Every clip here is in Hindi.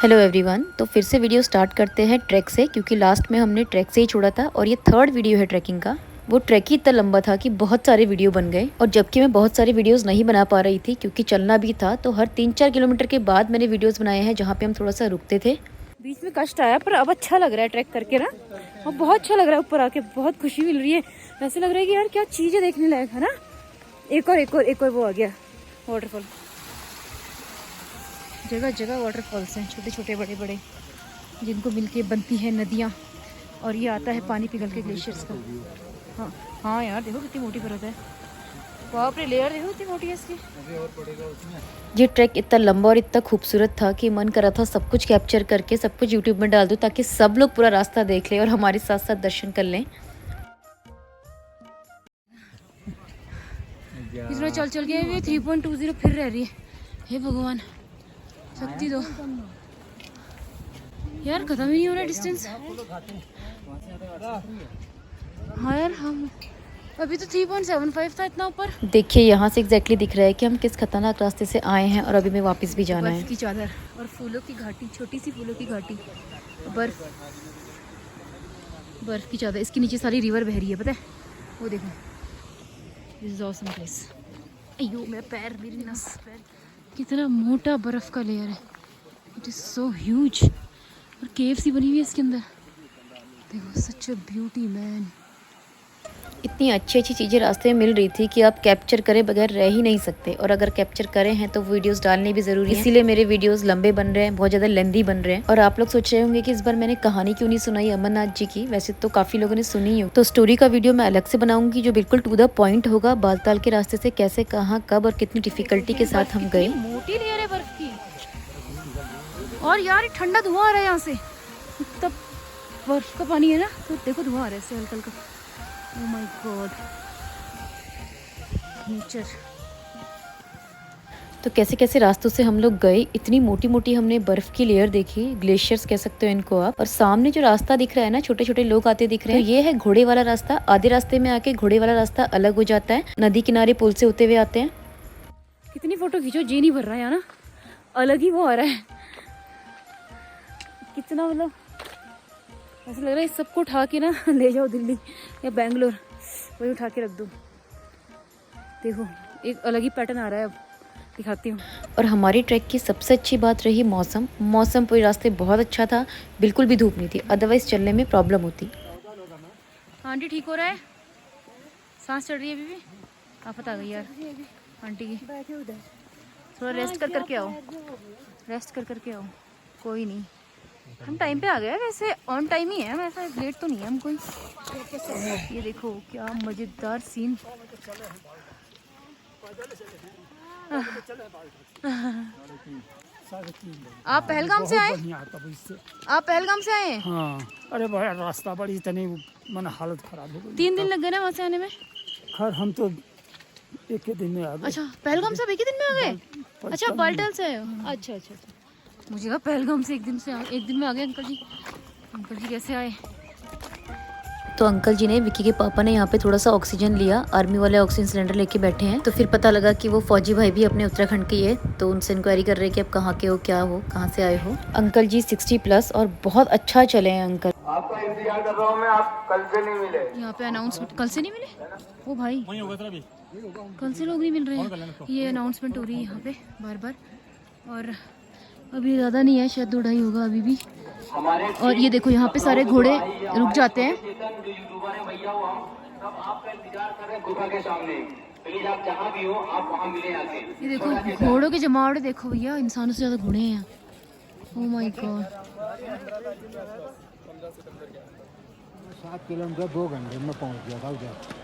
Hello everyone. तो फिर से वीडियो स्टार्ट करते हैं ट्रैक से, क्योंकि लास्ट में हमने ट्रैक से ही छोड़ा था और ये थर्ड वीडियो है ट्रैकिंग का। वो ट्रैक ही इतना लंबा था कि बहुत सारे वीडियो बन गए, और जबकि मैं बहुत सारे वीडियोस नहीं बना पा रही थी क्योंकि चलना भी था। तो हर 3-4 किलोमीटर के बाद मैंने वीडियोस बनाए हैं जहाँ पे हम थोड़ा सा रुकते थे। बीच में कष्ट आया पर अब अच्छा लग रहा है ट्रैक करके ना, और बहुत अच्छा लग रहा है। ऊपर आके बहुत खुशी मिल रही है। ऐसे लग रहा है कि यार क्या चीज़ है देखने लायक, है ना। एक और वो आ गया वाटरफॉल। जगह जगह वाटरफॉल्स हैं, छोटे छोटे बड़े बड़े, जिनको मिलके बनती है नदियाँ, और ये आता है पानी पिघल के ग्लेशियर्स का। हाँ हाँ यार देखो कितनी मोटी परत है। बाप रे, लेयर देखो कितनी मोटी है इसकी। ये ट्रैक इतना लंबा और इतना खूबसूरत था कि मन करा था सब कुछ कैप्चर करके सब कुछ यूट्यूब में डाल दूँ, ताकि सब लोग पूरा रास्ता देख लें और हमारे साथ साथ दर्शन कर लें। इतना चल चल के ये 3.20 फिर रह रही है। हे भगवान, शक्ति दो यार, खत्म ही नहीं हो रहा डिस्टेंस। हाँ यार, हम अभी तो 3.75 था, इतना ऊपर। देखिए यहाँ से एग्जैक्टली दिख रहा है कि हम किस खतरनाक रास्ते से आए हैं और अभी में वापस भी जाना है। बर्फ की चादर और फूलों की घाटी, छोटी सी फूलों की घाटी, बर्फ की चादर। इसके नीचे सारी रिवर बह रही है, पता है वो देखो। This is awesome place. अयो मेरा पैर, मेरी नस, पैर। कितना मोटा बर्फ का लेयर है। It is so huge. और केव सी बनी हुई है इसके अंदर। देखो, सच अ ब्यूटी मैन। इतनी अच्छी अच्छी चीज़ें रास्ते में मिल रही थी कि आप कैप्चर करे बगैर रह ही नहीं सकते, और अगर कैप्चर करे हैं तो वीडियोस डालने भी ज़रूरी है। इसीलिए मेरे वीडियोस लंबे बन रहे हैं, बहुत ज़्यादा लेंदी बन रहे हैं। और आप लोग सोच रहे होंगे कि इस बार मैंने कहानी क्यों नहीं सुनाई अमरनाथ जी की। वैसे तो काफ़ी लोगों ने सुनी हो, तो स्टोरी का वीडियो मैं अलग से बनाऊंगी जो बिल्कुल टू द पॉइंट होगा। बालताल के रास्ते से कैसे, कहाँ, कब और कितनी डिफिकल्टी के साथ हम गए। मोटी लेयर है बर्फ की, और यार ठंडा धुआं आ रहा है यहाँ से। तब बर्फ का पानी है ना, तो देखो धुआं आ रहा है इससे हल्का हल्का। Oh my God, nature. तो कैसे कैसे रास्तों से हम लोग गए। इतनी मोटी मोटी हमने बर्फ की लेयर देखी, ग्लेशियर्स कह सकते हो इनको आप। और सामने जो रास्ता दिख रहा है ना, छोटे छोटे लोग आते दिख रहे हैं, तो ये है घोड़े वाला रास्ता। आधे रास्ते में आके घोड़े वाला रास्ता अलग हो जाता है, नदी किनारे पुल से होते हुए आते हैं। कितनी फोटो खींचो, जी नहीं भर रहा है ना, अलग ही वो आ रहा है। कितना मतलब ऐसा लग रहा है सबको उठा के ना ले जाओ दिल्ली या बैंगलोर, वही उठा के रख दो। देखो एक अलग ही पैटर्न आ रहा है, अब दिखाती हूँ। और हमारी ट्रैक की सबसे अच्छी बात रही मौसम। मौसम पूरे रास्ते बहुत अच्छा था, बिल्कुल भी धूप नहीं थी, अदरवाइज चलने में प्रॉब्लम होती। आंटी ठीक हो रहा है, सांस चढ़ रही है अभी भी। आफत आ गई यार आंटी की। थोड़ा रेस्ट कर करके आओ, रेस्ट कर करके आओ। कोई नहीं, हम टाइम पे आ गए। वैसे ऑन टाइम ही है, ऐसा लेट तो नहीं है हम कोई। ये देखो क्या मजेदार सीन। आप पहलगाम से आए? आप पहलगाम से आए? हाँ। अरे बड़ा रास्ता बड़ी इतनी मन हालत खराब हो गई। 3 दिन लग गए ना वहाँ से आने में। खैर हम तो एक ही दिन में आ गए। अच्छा, पहलगाम से एक ही दिन में आ गए? अच्छा, बाल्टल से आए हो? अच्छा अच्छा अच्छा। मुझे कहा पहलगाम से एक दिन में आ गए अंकल जी। अंकल जी कैसे आए? तो अंकल जी ने, विकी के पापा ने यहाँ पे थोड़ा सा ऑक्सीजन लिया। आर्मी वाले ऑक्सीजन सिलेंडर लेके बैठे हैं। तो फिर पता लगा कि वो फौजी भाई भी अपने उत्तराखंड के है, तो उनसे इंक्वायरी कर रहे हैं कि आप कहाँ के हो, क्या हो, कहाँ से आए हो। अंकल जी 60+ और बहुत अच्छा चले हैं अंकल। आपका इंतजार कर रहा हूँ मैं, आप कल से नहीं मिले। यहाँ पे अनाउंसमेंट कल से नहीं मिले? ओ भाई, कल से लोग नहीं मिल रहे हैं। ये अनाउंसमेंट हो रही है यहाँ पे बार बार, और अभी ज़्यादा नहीं है, शायद 2-2.5 होगा अभी भी। और ये देखो यहाँ पे सारे घोड़े रुक जाते हैं। ये देखो घोड़ों के जमावड़े देखो भैया, इंसानों से ज़्यादा घोड़े हैं। Oh my God. 7 किलोमीटर 2 घंटे में पहुंच गया था उधर।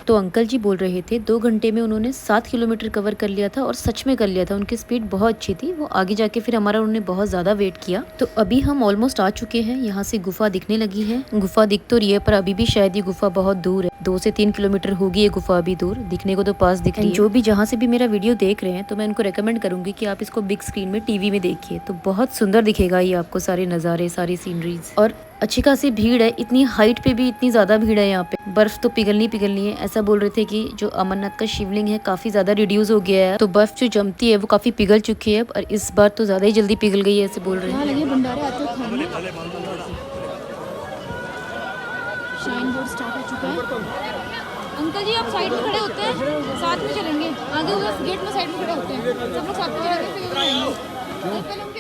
तो अंकल जी बोल रहे थे 2 घंटे में उन्होंने 7 किलोमीटर कवर कर लिया था, और सच में कर लिया था। उनकी स्पीड बहुत अच्छी थी। वो आगे जाके फिर हमारा उन्होंने बहुत ज़्यादा वेट किया। तो अभी हम ऑलमोस्ट आ चुके हैं। यहाँ से गुफा दिखने लगी है। गुफा दिख तो रही है पर अभी भी शायद ये गुफा बहुत दूर है। 2 से 3 किलोमीटर होगी ये गुफा अभी दूर, दिखने को तो पास दिख रही है। जो भी जहाँ से भी मेरा वीडियो देख रहे हैं तो मैं उनको रेकमेंड करूंगी कि आप इसको बिग स्क्रीन में टीवी में देखिए, तो बहुत सुंदर दिखेगा ये आपको, सारे नज़ारे, सारी सीनरीज। और अच्छी खासी भीड़ है, इतनी हाइट पे भी इतनी ज्यादा भीड़ है यहाँ पे। बर्फ तो पिघलनी है। ऐसा बोल रहे थे कि जो अमरनाथ का शिवलिंग है काफी ज्यादा रिड्यूस हो गया है, तो बर्फ जो जमती है वो काफी पिघल चुकी है, और इस बार तो ज्यादा ही जल्दी पिघल गई है, ऐसे बोल रहे हैं। लगे भंडारे आते हैं खाने, शाइन बोर्ड स्टार्ट हो चुका है। अंकल जी आप साइड में खड़े होते हैं, साथ में चलेंगे, आगे उधर गेट में साइड में खड़े होते हैं, सब लोग साथ में चलेंगे फिर उधर आएंगे।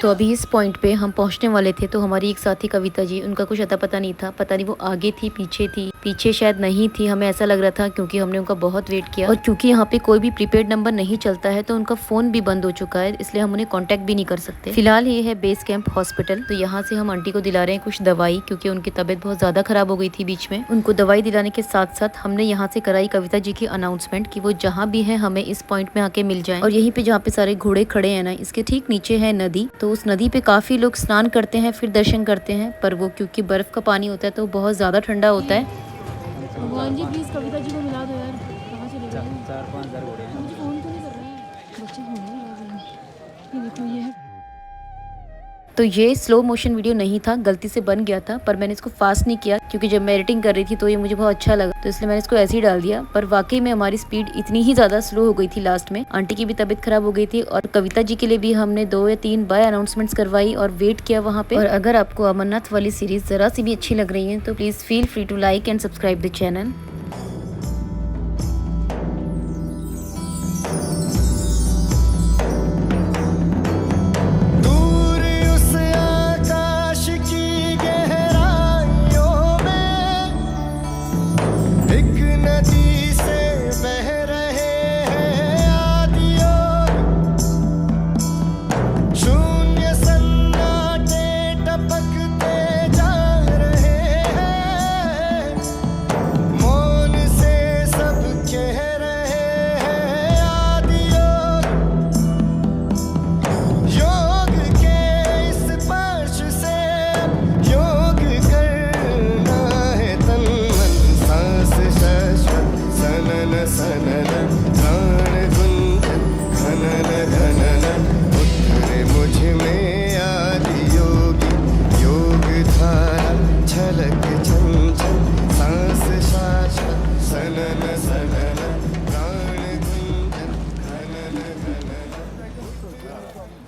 तो अभी इस पॉइंट पे हम पहुंचने वाले थे, तो हमारी एक साथी कविता जी, उनका कुछ अता पता नहीं था, पता नहीं वो आगे थी पीछे थी, पीछे शायद नहीं थी, हमें ऐसा लग रहा था क्योंकि हमने उनका बहुत वेट किया। और क्योंकि यहाँ पे कोई भी प्रीपेड नंबर नहीं चलता है तो उनका फोन भी बंद हो चुका है, इसलिए हम उन्हें कांटेक्ट भी नहीं कर सकते। फिलहाल ये है बेस कैंप हॉस्पिटल, तो यहाँ से हम आंटी को दिला रहे हैं कुछ दवाई, क्योंकि उनकी तबीयत बहुत ज्यादा खराब हो गई थी बीच में। उनको दवाई दिलाने के साथ साथ हमने यहाँ से कराई कविता जी की अनाउंसमेंट कि वो जहाँ भी है हमें इस पॉइंट में आके मिल जाए। और यहीं पे जहाँ पे सारे घोड़े खड़े हैं ना, इसके ठीक नीचे है नदी, तो उस नदी पे काफी लोग स्नान करते हैं फिर दर्शन करते हैं, पर वो क्योंकि बर्फ का पानी होता है तो बहुत ज्यादा ठंडा होता है। भगवान जी प्लीज कविता जी को मिला दो यार, कहाँ चले गए हैं? 4-5 हज़ार घोड़े हैं, मुझे फोन क्यों नहीं कर रहे हैं बच्चे? ये देखो ये है। तो ये स्लो मोशन वीडियो नहीं था, गलती से बन गया था, पर मैंने इसको फास्ट नहीं किया क्योंकि जब मैं एडिटिंग कर रही थी तो ये मुझे बहुत अच्छा लगा, तो इसलिए मैंने इसको ऐसे ही डाल दिया। पर वाकई में हमारी स्पीड इतनी ही ज्यादा स्लो हो गई थी लास्ट में, आंटी की भी तबीयत खराब हो गई थी, और कविता जी के लिए भी हमने 2 या 3 बार अनाउंसमेंट्स करवाई और वेट किया वहाँ पे। और अगर आपको अमरनाथ वाली सीरीज जरा सी भी अच्छी लग रही है तो please feel free to like and subscribe the channel.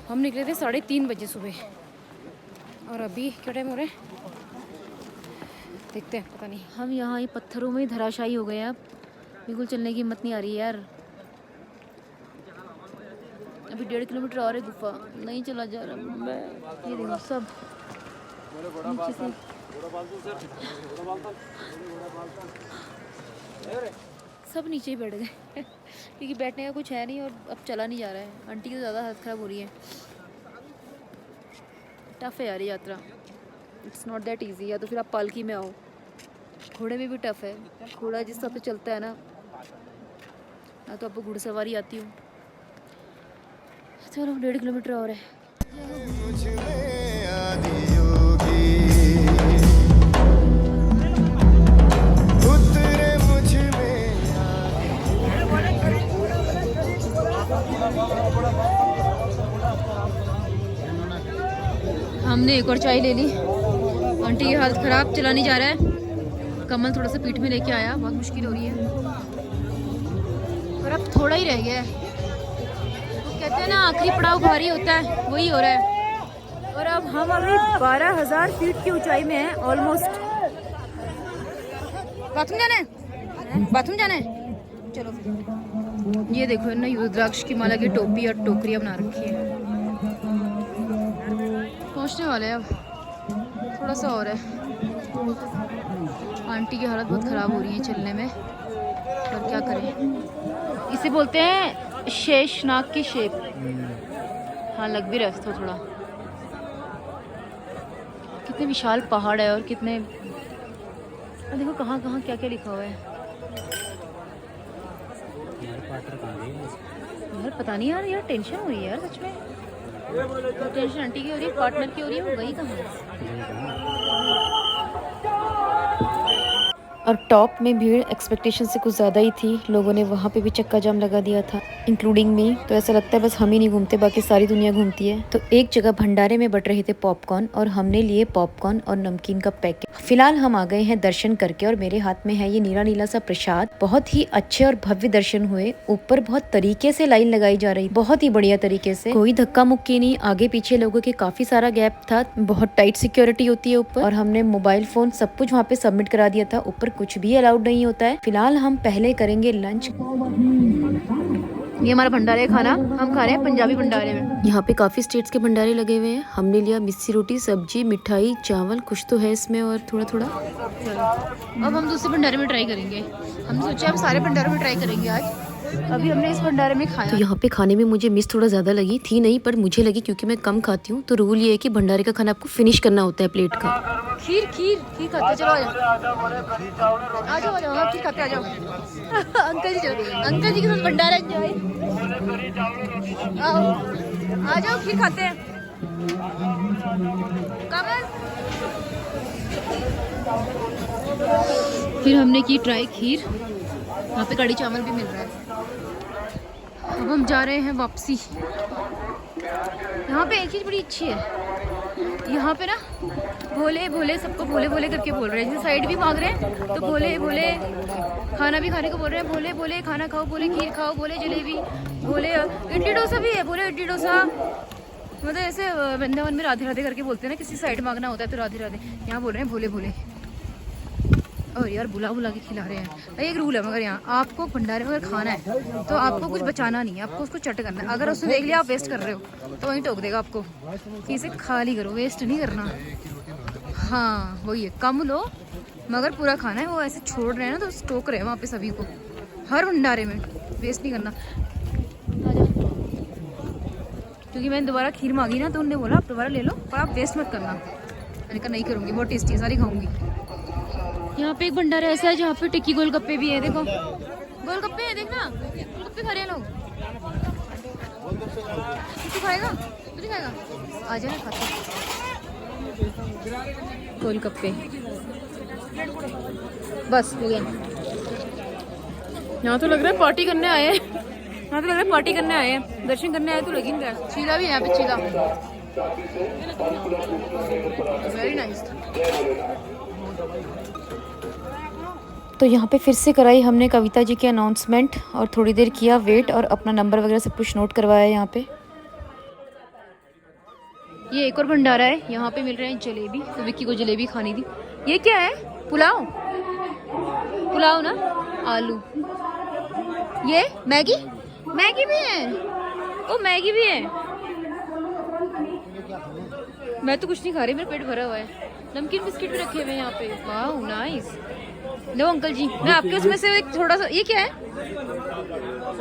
हम निकले थे 3:30 बजे सुबह, और अभी क्या टाइम हो रहा है देखते हैं, पता नहीं। हम यहाँ ही पत्थरों में धराशायी हो गए, अब बिल्कुल चलने की हिम्मत नहीं आ रही है यार। अभी 1.5 किलोमीटर और है गुफा, नहीं चला जा रहा मैं। ये देखो सब नीचे से सब नीचे ही बैठ गए क्योंकि बैठने का कुछ है नहीं और अब चला नहीं जा रहा है। आंटी की तो ज़्यादा हालत ख़राब हो रही है। टफ़ है यार ये यात्रा, इट्स नॉट दैट इजी। या तो फिर आप पालकी में आओ, घोड़े में भी टफ़ है, घोड़ा जिस हिसाब से चलता है ना तो आपको घुड़सवारी आती हो। चलो 1.5 किलोमीटर और है। हमने एक और चाय ले ली। आंटी की हालत ख़राब, चला नहीं जा रहा है। कमल थोड़ा सा पीठ में लेके आया, बहुत मुश्किल हो रही है, और अब थोड़ा ही रह गया है। तो कहते हैं ना आखिरी पड़ाव भारी होता है, वही हो रहा है। और अब हम अभी 12,000 फीट की ऊंचाई में हैं ऑलमोस्ट। बाथरूम जाना है, बाथरूम जाना है, चलो फिर। ये देखो ना रुद्राक्ष की माला की टोपी और टोकरियाँ बना रखी है। पहुंचने वाले हैं अब, थोड़ा सा और है। आंटी की हालत बहुत ख़राब हो रही है चलने में, पर क्या करें। इसे बोलते हैं शेषनाग की शेप। हाँ लग भी रहा है थोड़ा। कितने विशाल पहाड़ है और कितने, देखो कहाँ कहाँ क्या क्या लिखा हुआ है यार, पता नहीं यार। टेंशन हो रही है यार सच में। तो टेंशन आंटी की हो रही है, पार्टनर की हो रही है, वो गई कहाँ? और टॉप में भीड़ एक्सपेक्टेशन से कुछ ज़्यादा ही थी। लोगों ने वहाँ पे भी चक्का जाम लगा दिया था, इंक्लूडिंग मी। तो ऐसा लगता है बस हम ही नहीं घूमते, बाकी सारी दुनिया घूमती है। तो एक जगह भंडारे में बट रहे थे पॉपकॉर्न और हमने लिए पॉपकॉर्न और नमकीन का पैकेट। फिलहाल हम आ गए हैं दर्शन करके और मेरे हाथ में है ये नीला नीला सा प्रसाद। बहुत ही अच्छे और भव्य दर्शन हुए। ऊपर बहुत तरीके से लाइन लगाई जा रही, बहुत ही बढ़िया तरीके से, कोई धक्का मुक्की नहीं। आगे पीछे लोगों के काफी सारा गैप था, बहुत टाइट सिक्योरिटी होती है ऊपर। और हमने मोबाइल फोन सब कुछ वहाँ पे सबमिट करा दिया था। ऊपर कुछ भी अलाउड नहीं होता है। फिलहाल हम पहले करेंगे लंच। ये हमारा भंडारे का खाना हम खा रहे हैं पंजाबी भंडारे में। यहाँ पे काफी स्टेट्स के भंडारे लगे हुए हैं। हमने लिया मिस्सी रोटी, सब्जी, मिठाई, चावल, कुछ तो है इसमें और थोड़ा थोड़ा। अब हम दूसरे भंडारे में ट्राई करेंगे। हमने सोचा हम सारे भंडारों में ट्राई करेंगे आज। अभी हमने इस भंडारे में खाया। तो यहाँ पे खाने में मुझे मिस थोड़ा ज्यादा लगी थी, नहीं पर मुझे लगी क्योंकि मैं कम खाती हूँ। तो रूल ये है कि भंडारे का खाना आपको फिनिश करना होता है प्लेट का। खीर खीर खीर खाते हैं, चलो आ जाओ आ जाओ, खीर खाते आ जाओ। अंकल जी चलो, अंकल जी के साथ भंडारा एंजॉय। आओ आ जाओ, खीर खाते हैं। कमल फिर हमने की ट्राई खीर। यहाँ पे कड़ी चावल भी मिल रहा है। अब हम जा रहे हैं वापसी। यहाँ पे एक चीज़ बड़ी अच्छी है, यहाँ पे ना भोले भोले सबको भोले भोले करके बोल रहे हैं। जैसे साइड भी मांग रहे हैं तो भोले भोले खाना भी खाने को बोल रहे हैं। भोले भोले खाना खाओ, बोले खीर खाओ, बोले जलेबी, बोले इडली डोसा भी है, बोले इडली डोसा। मतलब ऐसे वृंदावन में राधे राधे करके बोलते हैं ना, किसी साइड मांगना होता है तो राधे राधे। यहाँ बोल रहे हैं भोले भोले। और यार बुला बुला के खिला रहे हैं। एक रूल है मगर यहाँ आपको भंडारे में अगर खाना है तो आपको कुछ बचाना नहीं है, आपको उसको चट करना है। अगर उसने देख लिया आप वेस्ट कर रहे हो तो वहीं टोक देगा आपको कि इसे खाली करो, वेस्ट नहीं करना। हाँ वही है, कम लो मगर पूरा खाना है। वो ऐसे छोड़ रहे हैं ना तो टोक रहे हैं वहाँ पे सभी को, हर भंडारे में। वेस्ट नहीं करना। क्योंकि मैंने दोबारा खीर मांगी ना तो उन्होंने बोला आप दोबारा ले लो पर आप वेस्ट मत करना। मैंने कहा नहीं करूँगी, बहुत टेस्टी है, सारी खाऊंगी। यहाँ पे एक भंडारा ऐसा है जहाँ पे टिक्की गोलगप्पे भी है। देखो गोलगप्पे है, देखना गोलगप्पे खा रहे हैं लोग। तू खाएगा? तू नहीं खाएगा? आ जाए खाते गोलगप्पे। बस हो गया। यहाँ तो लग रहा है पार्टी करने आए हैं। यहाँ तो लग रहा है पार्टी करने आए हैं, दर्शन करने आए तो लगी नहीं रहा। चीला भी है यहाँ पे, चीला वेरी नाइस। तो यहाँ पे फिर से कराई हमने कविता जी की अनाउंसमेंट और थोड़ी देर किया वेट और अपना नंबर वगैरह सब कुछ नोट करवाया यहाँ पे। ये एक और भंडारा है, यहाँ पे मिल रहे हैं जलेबी। तो विक्की को जलेबी खानी थी। ये क्या है? पुलाव, पुलाव ना, आलू। ये मैगी, मैगी भी है। ओ मैगी भी है। मैं तो कुछ नहीं खा रही, मेरा पेट भरा हुआ है। नमकीन बिस्किट भी रखे हुए हैं यहाँ पे। वाह नाइस। लो अंकल जी, मैं आपके उसमें से एक थोड़ा सा। ये क्या है?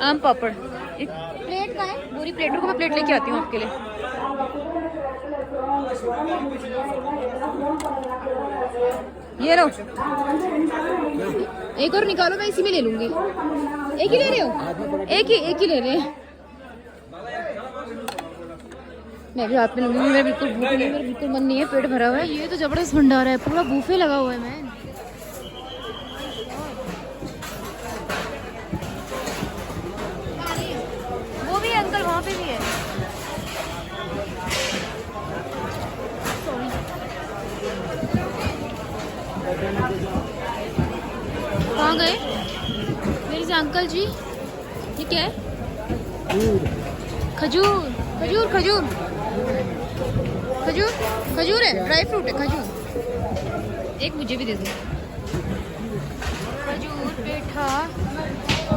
आम पापड़। एक प्लेट का है, पूरी प्लेट को मैं प्लेट लेके आती हूँ आपके लिए। ये लो, एक और निकालो, मैं इसी में ले लूंगी। एक ही ले रहे हो? एक ही ले रहे हैं। मैं भी हाथ में लूंगी। मेरा बिल्कुल भूख नहीं, मेरा बिल्कुल मन नहीं है, पेट भरा हुआ है। ये तो जबरदस्त भंडारा है, पूरा बूफे लगा हुआ है। मैं वो भी है अंकल, वहाँ पे भी है। कहाँ गए मेरे से अंकल जी? ये क्या है? खजूर, खजूर, खजूर, खजूर, खजूर है, ड्राई फ्रूट है खजूर। एक मुझे भी दे दो। खजूर, पेठा,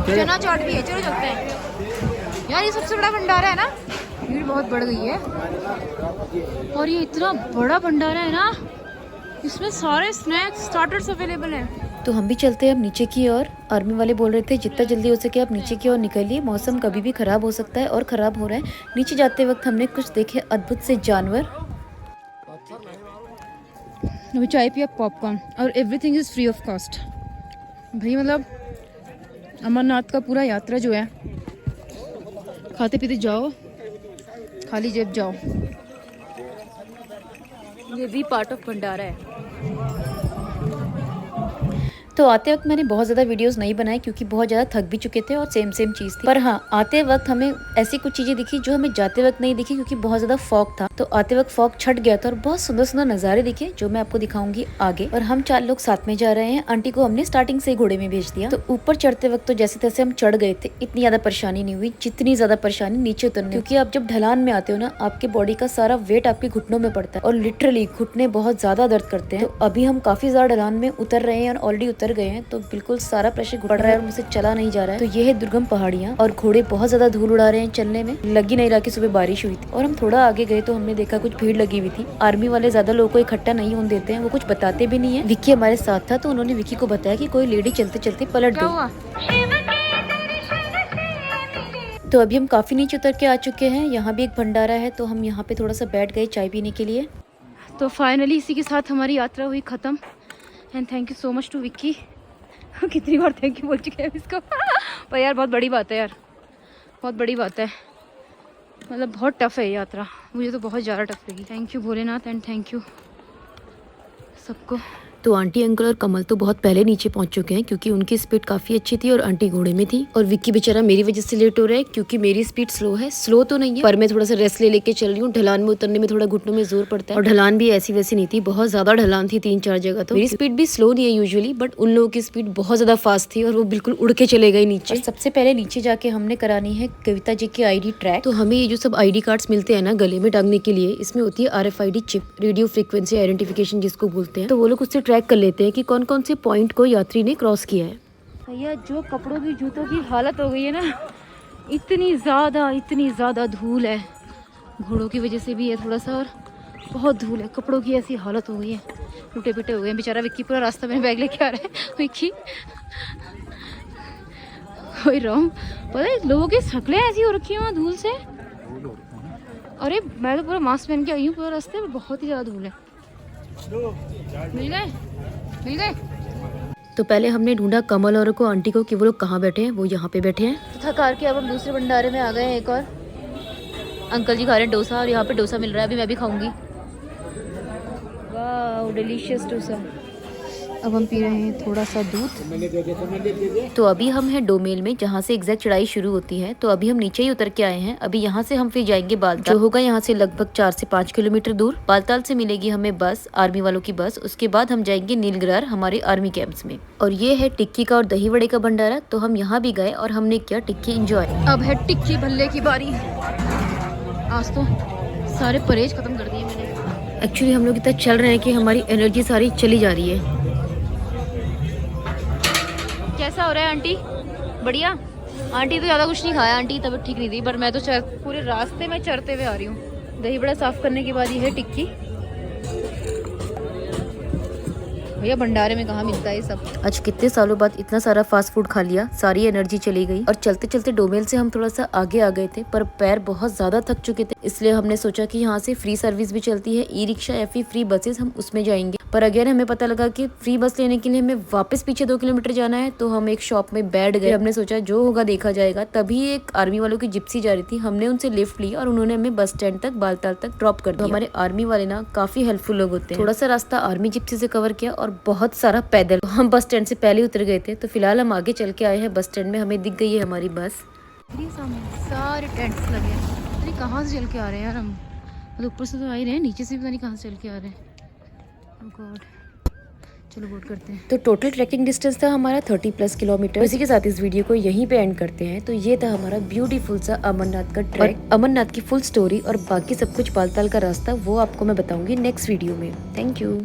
चना चाट भी है। चलो चलते हैं। यार ये सबसे बड़ा भंडारा है ना, भीड़ बहुत बढ़ गई है। और ये इतना बड़ा भंडारा है ना, इसमें सारे स्नैक्स स्टार्टर्स अवेलेबल हैं। तो हम भी चलते हैं अब नीचे की ओर। आर्मी वाले बोल रहे थे जितना जल्दी हो सके आप नीचे की ओर निकलिए, मौसम कभी भी खराब हो सकता है और खराब हो रहा है। नीचे जाते वक्त हमने कुछ देखे अद्भुत से जानवर। अभी चाय पिया, पॉपकॉर्न, और everything is free of cost. भाई मतलब अमरनाथ का पूरा यात्रा जो है, खाते पीते जाओ, खाली जेब जाओ। ये भी पार्ट ऑफ भंडारा है। तो आते वक्त मैंने बहुत ज्यादा वीडियोस नहीं बनाए क्योंकि बहुत ज्यादा थक भी चुके थे और सेम चीज थी। पर हाँ, आते वक्त हमें ऐसी कुछ चीजें दिखी जो हमें जाते वक्त नहीं दिखी क्योंकि बहुत ज्यादा फॉग था। तो आते वक्त फॉग छट गया था और बहुत सुंदर सुंदर नजारे दिखे जो मैं आपको दिखाऊंगी आगे। और हम 4 लोग साथ में जा रहे हैं। आंटी को हमने स्टार्टिंग से ही घोड़े में भेज दिया। तो ऊपर चढ़ते वक्त तो जैसे तैसे हम चढ़ गए थे, इतनी ज्यादा परेशानी नहीं हुई जितनी ज्यादा परेशानी नीचे उतरने, क्योंकि आप जब ढलान में आते हो ना, आपके बॉडी का सारा वेट आपके घुटनों में पड़ता है और लिटरली घुटने बहुत ज्यादा दर्द करते हैं। तो अभी हम काफी ज्यादा ढलान में उतर रहे हैं और ऑलरेडी उतर गए हैं, तो बिल्कुल सारा प्रेशर पड़ रहा है और मुझसे चला नहीं जा रहा है। तो ये है दुर्गम पहाड़ियाँ और घोड़े बहुत ज्यादा धूल उड़ा रहे हैं चलने में। लगी नहीं रहा कि सुबह बारिश हुई थी। और हम थोड़ा आगे गए तो हमने देखा कुछ भीड़ लगी हुई थी। आर्मी वाले ज्यादा लोगों को इकट्ठा नहीं होने देते हैं, वो कुछ बताते भी नहीं है। विक्की हमारे साथ था तो उन्होंने विक्की को बताया कि कोई लेडी चलते चलते पलट गई। तो अभी हम काफी नीचे उतर के आ चुके हैं। यहाँ भी एक भंडारा है तो हम यहाँ पे थोड़ा सा बैठ गए चाय पीने के लिए। तो फाइनली इसी के साथ हमारी यात्रा हुई ख़त्म। And thank you so much to Vicky. कितनी बार थैंक यू बोल चुके हैं इसको। पर यार बहुत बड़ी बात है यार, बहुत बड़ी बात है। मतलब बहुत टफ़ है यात्रा, मुझे तो बहुत ज़्यादा टफ लगी। Thank you Bholenath and thank you सबको। तो आंटी अंकल और कमल तो बहुत पहले नीचे पहुंच चुके हैं क्योंकि उनकी स्पीड काफी अच्छी थी और आंटी घोड़े में थी। और विक्की बेचारा मेरी वजह से लेट हो रहा है क्योंकि मेरी स्पीड स्लो है। स्लो तो नहीं है पर मैं थोड़ा सा रेस्ट ले लेके चल रही हूँ। ढलान में उतरने में थोड़ा घुटनों में जोर पड़ता है और ढलान भी ऐसी वैसी नहीं थी, बहुत ज्यादा ढलान थी 3-4 जगह। तो मेरी स्पीड भी स्लो नहीं है यूजुअली, बट उन लोगों की स्पीड बहुत ज्यादा फास्ट थी और वो बिल्कुल उड़ के चले गए नीचे। सबसे पहले नीचे जाके हमने करानी है कविता जी की ID ट्रैक। तो हमें ये जो सब ID कार्ड्स मिलते हैं ना गले में टांगने के लिए, इसमें होती है RFID chip, radio frequency identification जिसको बोलते हैं। तो वो लोग उससे ट्रैक कर लेते हैं कि कौन कौन से पॉइंट को यात्री ने क्रॉस किया है। भैया जो कपड़ों की जूतों की हालत हो गई है ना, इतनी ज़्यादा धूल है। घोड़ों की वजह से भी है थोड़ा सा, और बहुत धूल है। कपड़ों की ऐसी हालत हो गई है, टूटे पिटे हो गए हैं। बेचारा विक्की पूरा रास्ता में बैग लेके आ रहा है। विक्की कोई रोम पता है, लोगों की शक्लें ऐसी हो रखी हैं वहाँ धूल से। अरे मैं तो पूरा मास्क पहन के आई हूँ पूरा रास्ते में, बहुत ही ज़्यादा धूल है। मिल गए। तो पहले हमने ढूंढा कमल और को आंटी को कि वो लोग कहाँ बैठे हैं। वो यहाँ पे बैठे हैं। तो थक हार के अब हम दूसरे भंडारे में आ गए हैं एक और। अंकल जी खा रहे हैं डोसा और यहाँ पे डोसा मिल रहा है, अभी मैं भी खाऊंगी। वाह डिलीशियस डोसा। अब हम पी रहे हैं थोड़ा सा दूध। तो अभी हम हैं डोमेल में जहाँ से एग्जैक्ट चढ़ाई शुरू होती है। तो अभी हम नीचे ही उतर के आए हैं। अभी यहाँ से हम फिर जाएंगे बालताल, जो होगा यहाँ से लगभग 4 से 5 किलोमीटर दूर। बालताल से मिलेगी हमें बस, आर्मी वालों की बस। उसके बाद हम जाएंगे नीलगिरार हमारे आर्मी कैंप्स में। और ये है टिक्की का और दही वड़े का भंडारा। तो हम यहाँ भी गए और हमने किया टिक्की एंजॉय। अब है टिक्की भल्ले की बारी। आज तो सारे परहेज खत्म कर दिए मैंने। एक्चुअली हम लोग इतना चल रहे हैं कि हमारी एनर्जी सारी चली जा रही है। कैसा हो रहा है आंटी? बढ़िया। आंटी तो ज़्यादा कुछ नहीं खाया, आंटी तबीयत ठीक नहीं थी, पर मैं तो पूरे रास्ते में चढ़ते हुए आ रही हूँ। दही बड़ा साफ करने के बाद ये है टिक्की। भैया भंडारे में कहाँ मिलता है ये सब। आज कितने सालों बाद इतना सारा फास्ट फूड खा लिया, सारी एनर्जी चली गई। और चलते चलते डोमेल से हम थोड़ा सा आगे आ गए थे पर पैर बहुत ज्यादा थक चुके थे, इसलिए हमने सोचा कि यहाँ से फ्री सर्विस भी चलती है, ई-रिक्शा या फिर फ्री बसेस, हम उसमें जाएंगे। पर अगेन हमें पता लगा कि फ्री बस लेने के लिए हमें वापस पीछे 2 किलोमीटर जाना है। तो हम एक शॉप में बैठ गए। हमने सोचा जो होगा देखा जाएगा। तभी एक आर्मी वालों की जिप्सी जा रही थी, हमने उनसे लिफ्ट ली और उन्होंने हमें बस स्टैंड तक बालताल तक ड्रॉप कर दिया। हमारे आर्मी वाले ना काफी हेल्पफुल लोग होते हैं। थोड़ा सा रास्ता आर्मी जिप्सी से कवर किया और बहुत सारा पैदल। हम बस स्टैंड से पहले उतर गए थे। तो फिलहाल हम आगे चल के आए हैं बस स्टैंड में, हमें दिख गई है हमारी बस। सारे टेंट्स लगे हैं। अरे कहाँ से चल के आ रहे हैं यार हम? मतलब ऊपर से तो आ ही रहे हैं, नीचे से भी पता नहीं कहाँ से चल के आ रहे हैं। Oh God. चलो बोट करते हैं। तो टोटल ट्रैकिंग डिस्टेंस था हमारा 30+ किलोमीटर। इसी के साथ इस वीडियो को यहीं पे एंड करते हैं। तो ये था हमारा ब्यूटीफुल सा अमरनाथ का ट्रैक। अमरनाथ की फुल स्टोरी और बाकी सब कुछ बालताल का रास्ता वो आपको मैं बताऊंगी नेक्स्ट वीडियो में। Thank you.